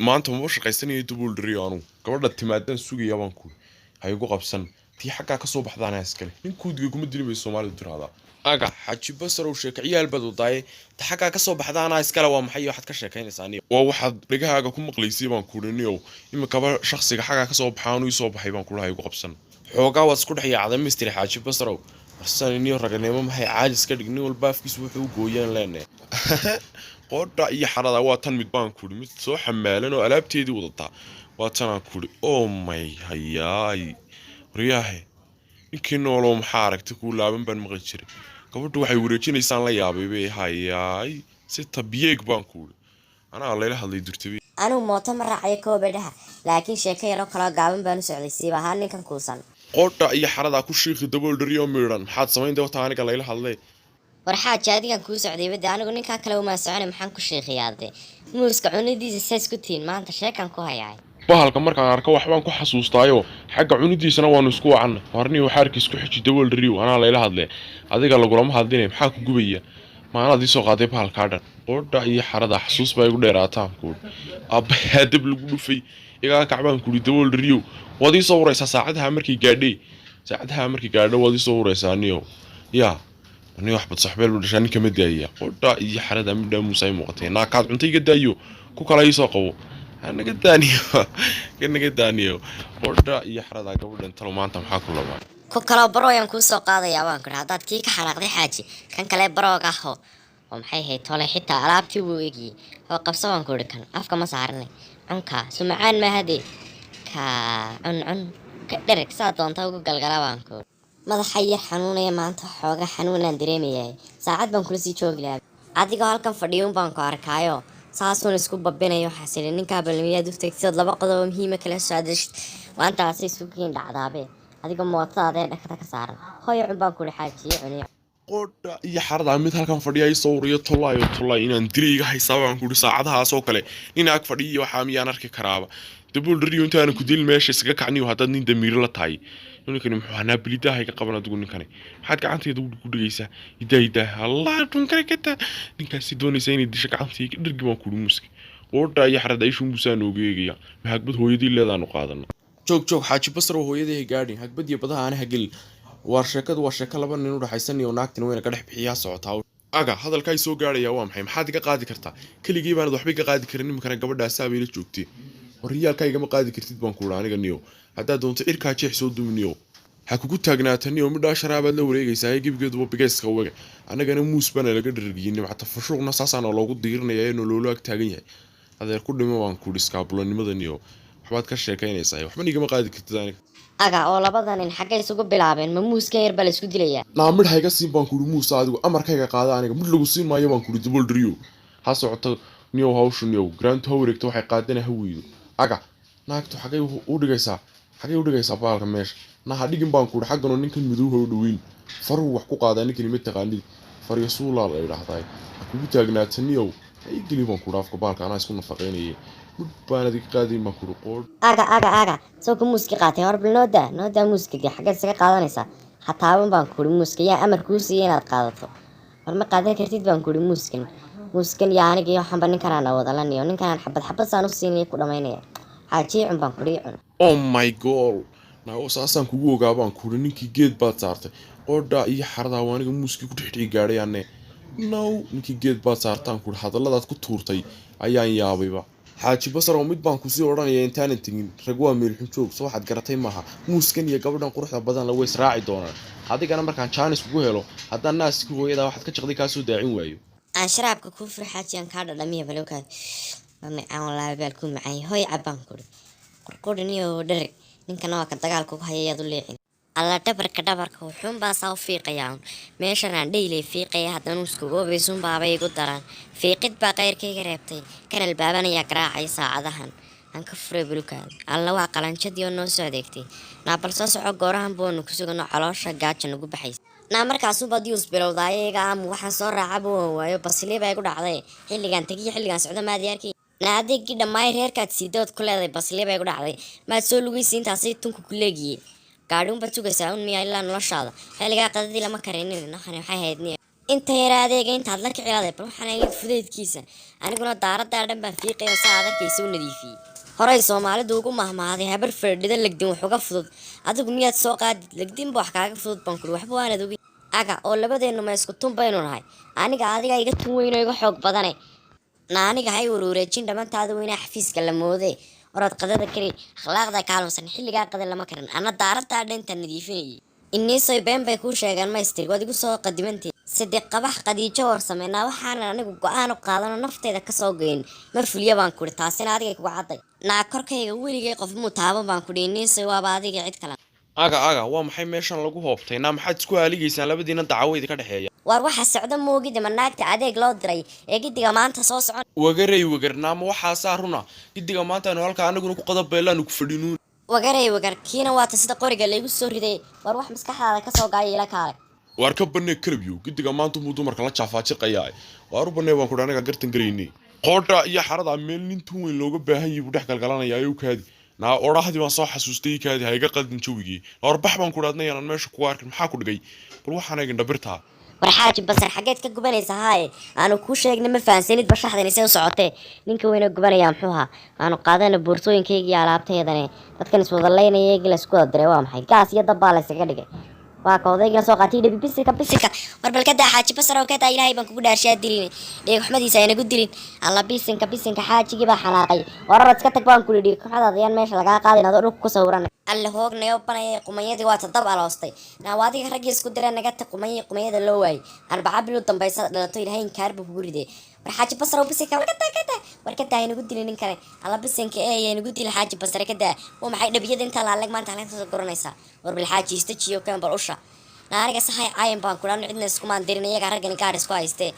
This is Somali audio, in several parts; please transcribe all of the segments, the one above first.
maanta ma shaqaysanayay double drio anu gabadha timaadan sugaya baan ku hay ugu qabsan tii xagga ka soo baxdaan iskale ninkoodii kuma dilibay Soomaalidu tiraada aga xaji basar oo sheekayal bad u daay ta xagga ka soo baxdaan iskale waa maxay waxaad ka sheekaynaysaa waa waxaad dhigahaaga ku maqlaysay baan ku dhiniyo imika ba shakhsiga xagga ka soo baxaan uu soo baxay baan ku lahay ugu qabsan xoogaa waad isku dhaxyaacday mister xaji basar oo warsan inuu raganimo maxay caajis ka dhignin walba afkiisu wuxuu gooyaan leenay qoodha iyo xarada waa tan mid baan ku mid soo xamaalan oo alaabteedii wadata waa tan aan ku oh my hayaay riyahay ninkii nooloo maxaa aragtay ku laaban baan maqan jiray gabadhu waxay wareejinaysaan la yaabay bay hayaay si tabiyeeg baan ku anaa la hadlay durtay anu mooto ma raacay koobadhaha laakiin sheeko yar oo kala gaaban baan u socday siiba ahaan ninkan kuusan qoodha iyo xarada ku shiiqi double drio miran maxaad samayn doontaa aniga la hadlay warxaa jaadigan kuu socday wada anigu ninka kale uma socon maxaan ku sheeqiyaade muuska cunadiisa saas ku tiin maanta sheekan ku hayay bahalka markaan arko waxbaan ku xasuustaayo xagga cunidiisana waanu isku wacana warniyo xaarkiis ku xiji double drio anaa la hadlay adiga lagu lama hadlinay maxaa ku gubaya maanad soo qaaday bahalka dhan qoodha iyo xarada xasuus bay ugu dheeraataan ku abba dib lagu dhufay iga kacbaan ku double drio wadii soo waraysa saacadaha markii gaadhay wadii soo waraysa niyo yaa أنا واحد صاحبي الرجال كمداية قلت إيه حردا من دم مساي مقتين ناقاد عنتي قدايو كوكلا يساقو أنا قدانيو قلت إيه حردا قبل أنت لو ما أنت محاكل لما كوكلا برو ينكو سوق هذا يا بانكر هذا كيك حرق دي حاجي كان كلا برو قهو ومحي هي طالع حتى ألعبتي ويجي هو قبصة بانكر كان أفكا ما صارني عنكا سمعان ما هدي كا عن كدرك ساعة تاوكو قلقلا بانكر madaxaya xanuunaya maanta xooga xanuunaan dareemayay saacad baan kula sii joogi lahaa adigoo halkan fadhiyo baan ku arkaayo saasuun isku babinayo xasilin ninka balmiyaad u tagtid laba qodob muhiim kala socdash waantaas isku kiin dhacdaabe adigoo mootaada dhakada ka saaran hooyo baan ku xaajiyo cunay qoodha iyo xarada mid halkan fadhiyay sawriyo tolay inaan diriiga haysabaan ku saacadahaas oo kale inaag fadhiyo waxa miyaan arki karaaba double drio intaan ku dil meesha isaga kacniyo hadda nin damiir la tahay ninkani muxuu hanaa bilidahay ka qaban adigu ninkani maxaad gacanteeda ku dhigaysaa idayda allah tunkare kata ninkaasi doonaysa inay disha gacantii dhirgi baan ku muski qoodha iyo xarada ay shumbusaan ogeegaya hagbad hooyadii leedaan u qaadana joog xaaji basar oo hooyadii gaadhin hagbad iyo badaha aan hagal war sheeko laba nin u dhaxaysan iyo naagtan weyn ka dhex bixiyaa socotaa aga hadalkay soo gaaraya waa maxaad iga qaadi kartaa kaligii baan waxba iga qaadi karin ninkana gabadhaas aabay la joogtay wariyaalkayga ma qaadi kartid baan ku aniga niyo hadaa doonto irkaa jeex soo dumniyo ha kugu taagnaataniyo midhaa sharaabaad la wareegaysaa gebigeeduba bigeyska waga anagana muus bana laga dhargiyay nimcata fashuuqna saasaan loogu diirinayaa inuu loolo ag taagan yahay adeer ku dhimo waan ku dhiskaabulanimada waxbaad ka sheekaynaysaa waxba nigama qaadi kartid aniga aga oo labadan in xagga isugu bilaabeen ma muuska yar bal isku dilayaa naamid hayga siin baan ku muus adigu amarkayga qaada aniga mid lagu siin maayo baan ku double drio ha socoto niyo hawshu niyo grand hawreegto waxay qaadana hawiido aga naagtu xagay u dhigaysaa baalka meesha naha dhigin baan ku xaggan ninkan midowga u dhaweyn faru wax ku qaadaa ninkan mid taqaanid fariyo suulaal ay dhaxday kugu taagnaataniyo ay geli baan ku dhaafka baalka anaa isku nafaqeynayay mid baan adig qaadin ma ku qood aga soo ku muuski qaatay hor bil nooda muuskiga xagga isaga qaadanaysa hataa baan ku muuski yaa amar ku siiyay inaad qaadato war ma qaadan kartid baan ku muuskan yaa aniga waxaan ban ninkan wadalaniyo ninkan xabad saan u siinay ku dhameynaya xaajiicun baan ku dhiicun oh my god naawo saasaan kugu ogaa baan ku ninkii geed baad saartay qoodha iyo xarada waaniga muuski ku dhixdhigi gaadhayaane ninkii geed baad saartaan ku hadalladaad ku tuurtay ayaan yaabayba xaaji basar oo mid baan ku sii odhanaya intaan tagin rag waa meel xun joog soo waxaad garatay maaha muuskan iyo gabadhan quruxda badan la weys raaci doonaan adigana markaan jaanis kugu helo haddaan naaskii hooyada waxaad ka jaqday kaa soo daacin waayo aan sharaabka ku furxaajiyan ka dhadhamiya balowkaad aan walaal bal ku macay hooy cabaan qurqurniyo dharag ninkan waa ka dagaalku ku hayay adu leexin alla dhabarka wuxuun baa saa u fiiqayaan meeshan aan dheylay fiiqaya haddana isku goobaysun baabay igu daraan fiiqid baa qayrkayga reebtay kan albaabanaya garaacay saacadahan aan ka furay bulkaad alla waa qalanjadii oo noo soo adeegtay naabal soo soco goorahan boonu ku sugano caloosha gaaja nagu baxays markaasuu badius bilowdaayaga waxaan soo raacaba waayo basli baa igu dhacday xilligan tagiyo xilligan socdo maadiyarkii naadigi dhammaay reerkaad siidood ku leeday basli baa igu dhacday maad soo lugaysi intaasay tunka ku leegiyey gaadhi unbaad sugaysaa un miyaa ilaa noloshaada xilligaa qadadii lama karinin naxani waxay hayd inta yara adeega intaad la kicilaaday bal waxaan ahayd fudaydkiisa aniguna daaraddaa dhan baan fiiqayo saa adagkaysa u nadiifiyey horay soomaalidu ugu mahmaaday habar fadhida legdin wax uga fudud adigu miyaad soo qaadid legdinba wax kaaga fudud baan kuri waxba waanad ogin aga oo labadeennu ma isku tun baynu nahay aniga adiga iga tun weyn oo iga xoog badane na aniga hay wareejin dhamantaada weynaa xafiiska la moodee orad qadada kali akhlaaqda kaalmasan xilligaa qada lama karin ana daaraddaa dhantan nadiifinayay iniisoy been bay kuu sheegaan maystir waad igu soo qadimantii saddeq qabax qadiijo hor sameynaa waxaanan anigu go-aan u qaadano nafteeda kasoo geyn ma fulya baan kuri taasina adigay kuga cadday naa korkayga weligay qof muu taaban baan kudhi iniisoy waaba adiga cid kale aga waa maxay meeshan lagu hoobtay naa maxaad isku haaligaysaan labadiina dacweyda ka dhexeeya waar waxa socda moogida ma naagta adeeg loo diray ee gidiga maanta soo socon wagarnaama waxaasaa runa gidiga maanta aanu halkaa anaguna ku qadabeelaanu ku fadhinuun wagar kiina waata sida qoriga laygu soo riday war wax maskaxdaada kasoo gaaya ila kaale waar ka banee kalabyo gidiga maanta muu dumarka la jaafaajiqayaa waar u banee baan kudhi anaga gartan garaynay qoodha iyo xarada meel nin tun weyn looga baahan yahay buu dhex galgalanaya ayuu kaadi naa odhahdii baan soo xasuustay kaadi hayga qadin jawigii warbax baan ku dhaadnay aanan meesha kuga arkin maxaa ku dhigay bal waxaan eegin dhabirtaa war xaaji basar xageed ka gubanaysa haaye aanu kuu sheegna ma fahansanid bashaxdan isee u socotee ninka weyna gubanaya muxuu ahaa aanu qaadana boorsooyinkayga iyo alaabtaydane dadkan iswadalaynaya eegii laysku wada diray waa maxay gaas iyo dabbaa laysaga dhigay waa ka odaygana soo qaatay dhabi bisilka war bal kadaa xaaji basar oo kadaa ilaahay baan kugu dhaarshaa dilin dheeg xumadiisa aynagu dilin alla bisinka xaajigii baa xanaaqay wararad iska tag baan kuli dhiig xumadaada ayaan meesha lagaa qaadin adoo dhulka ku sawiran alle hoognayo banaya qumayadii waa tadab aloostay nawaadiga raggii isku dira nagata qumayada loo waayay arbaca bil u dambaysa dhalato ilaahay inkaarba kugu riday war xaaji basar oo bisinka war kadaa aynagu dilin nin kale alla bisinka aynagu dilin xaaji basar kadaa waa maxay dhabiyada inta laaleg maanta halka soo goranaysaa war bil xaaji istajiyo kan bal usha aniga sahay ayan baan kudhaan cidna isku maandirin iyaga raggan gaar isku haystee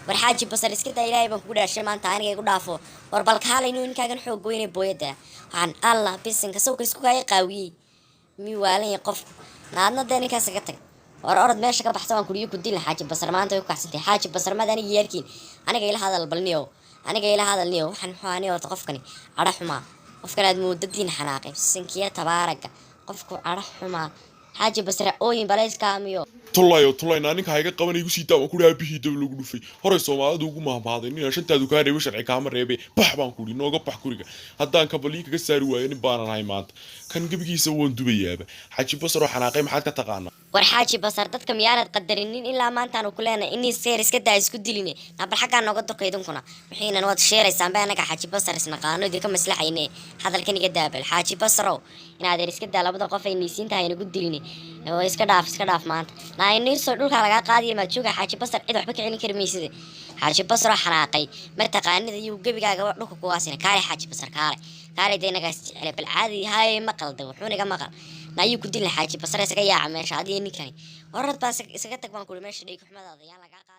war xaaji basar iska daa ilaahay baan kugu dhaashay maanta aniga igu dhaafo war bal kaalay inuu ninkaagan xoog goynay booyada waxaan allah bisinka sawka isku kaaya qaawiyey mi waalan qof naadna dee ninkaas ka tag war orod meesha ka baxsan waan kuriyo ku dilin xaaji basar maanta way ku kacsantay xaaji basar maad aniga yeelkiin aniga ila hadal balniyo waxaan xuaani oo qofkani ara xumaa qofkan aad moodadiin xanaaqay bisinkiya tabaaraga qofku ara xumaa xaaji basar ooyin balayskaamiyo tullayo ninka hayga qabanay igu sii daawan kuri aabihii dab lagu dhufay horay soomaalidu ugu mahmaaday nin shantaadu kaa reebay sharci kaama reebay bax baan kuri nooga bax kuriga haddaan kabaliin kaga saari waayo nin baanan ahay maanta kan gabigiisa waan dubayaaba xaaji basar oo xanaaqay maxaad ka taqaanaa war xaaji basar dadka miyaanad qadarinin ilaa maantaanu ku leenahay inii seer iska daa isku diline nabal xaggaa nooga durkaydunkuna wixiinan waad sheeraysaan ba anaga xaaji basar isnaqaano idinka maslaxayne hadalkan iga daabal xaaji basarow inaadeer iska daa labada qof ay niisiinta haynagu diline oo iska dhaaf maanta naayniirsoo dhulkaa lagaa qaadiya maad jooga xaaji basar cid waxba ka celin kari mayside xaaji basar oo xanaaqay martaqaanida iyo gebigaaga dhulka kuwaasina kaale xaaji basar kaale dee nagaas jecele bal caadi haye maqalda wuxuu niga maqal naayuu ku dilin xaaji basar isaga yaaca meesha adiga ninkani warad baa isaga tag baan kuri meesha dhiig xumadaada yaa lagaa qaadi